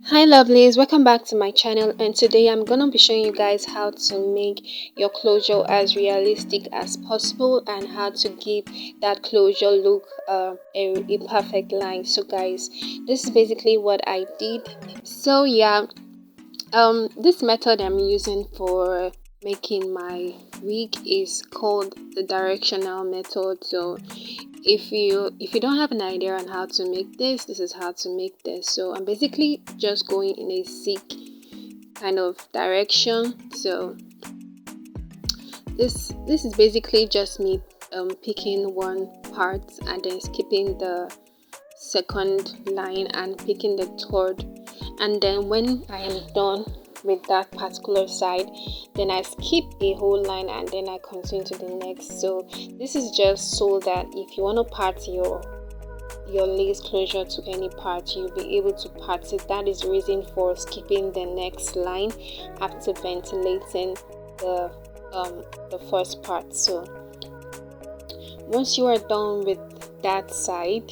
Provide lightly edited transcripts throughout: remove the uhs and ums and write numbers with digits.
Hi lovelies, welcome back to my channel, and today I'm gonna be showing you guys how to make your closure as realistic as possible and how to give that closure look a perfect line. So guys, this is basically what I did. So yeah, this method I'm using for making my wig is called the directional method. So if you don't have an idea on how to make this is how to make this. So I'm basically just going in a zig kind of direction. So this is basically just me picking one part and then skipping the second line and picking the third, and then when I am done with that particular side, then I skip a whole line and then I continue to the next. So this is just so that if you want to part your lace closure to any part, you'll be able to part it. That is the reason for skipping the next line after ventilating the first part. So once you are done with that side,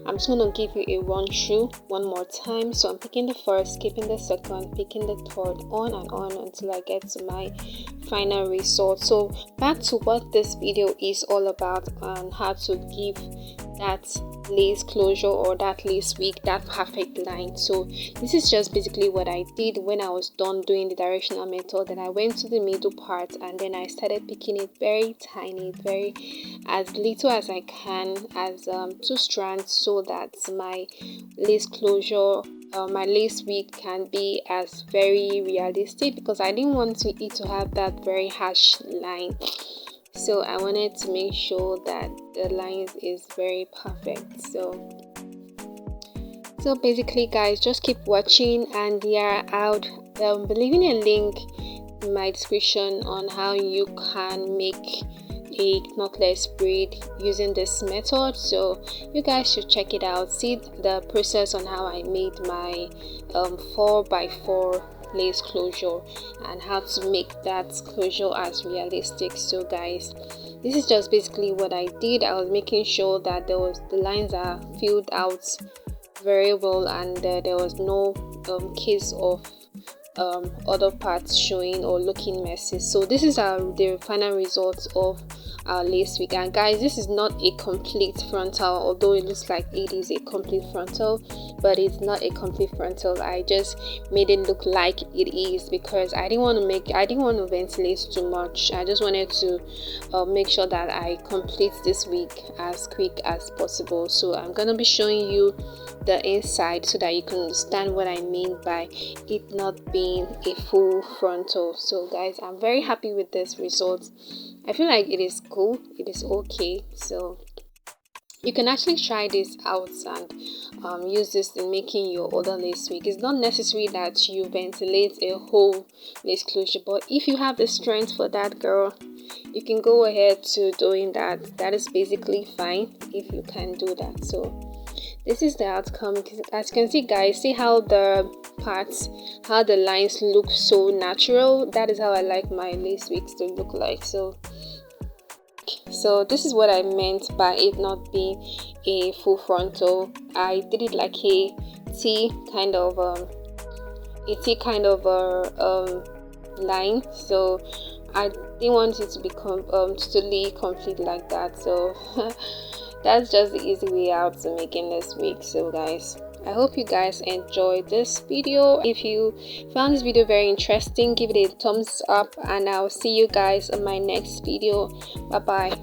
I'm just going to give you a run through one more time. So I'm picking the first, skipping the second, picking the third, on and on until I get to my final result. So back to what this video is all about, on how to give that lace closure or that lace wig that perfect line. So this is just basically what I did when I was done doing the directional method. Then I went to the middle part and then I started picking it very tiny, very as little as I can, as 2 strands, so that my lace closure, my lace wig can be as very realistic, because I didn't want it to have that very harsh line. So I wanted to make sure that the lines is very perfect. So basically guys, just keep watching, and yeah, I'll be leaving a link in my description on how you can make a knotless braid using this method. So you guys should check it out, see the process on how I made my 4x4 lace closure and how to make that closure as realistic. So guys, this is just basically what I did. I was making sure that the lines are filled out very well, and there was no case of other parts showing or looking messy. So this is the final result of our lace wig. And guys, this is not a complete frontal, although it looks like it is a complete frontal, but it's not a complete frontal. I just made it look like it is because I didn't want to ventilate too much. I just wanted to make sure that I complete this wig as quick as possible. So I'm gonna be showing you the inside so that you can understand what I mean by it not being a full frontal. So guys, I'm very happy with this result. I feel like it is cool, it is okay. So you can actually try this out and use this in making your other lace wig. It's not necessary that you ventilate a whole lace closure, but if you have the strength for that, girl, you can go ahead to doing that. That is basically fine if you can do that. So this is the outcome. As you can see guys, see how the lines look so natural. That is how I like my lace wigs to look like. So this is what I meant by it not being a full frontal. I did it like a T kind of line. So I didn't want it to become totally complete like that. So that's just the easy way out to making this wig. So guys, I hope you guys enjoyed this video. If you found this video very interesting, give it a thumbs up, and I'll see you guys on my next video. Bye bye.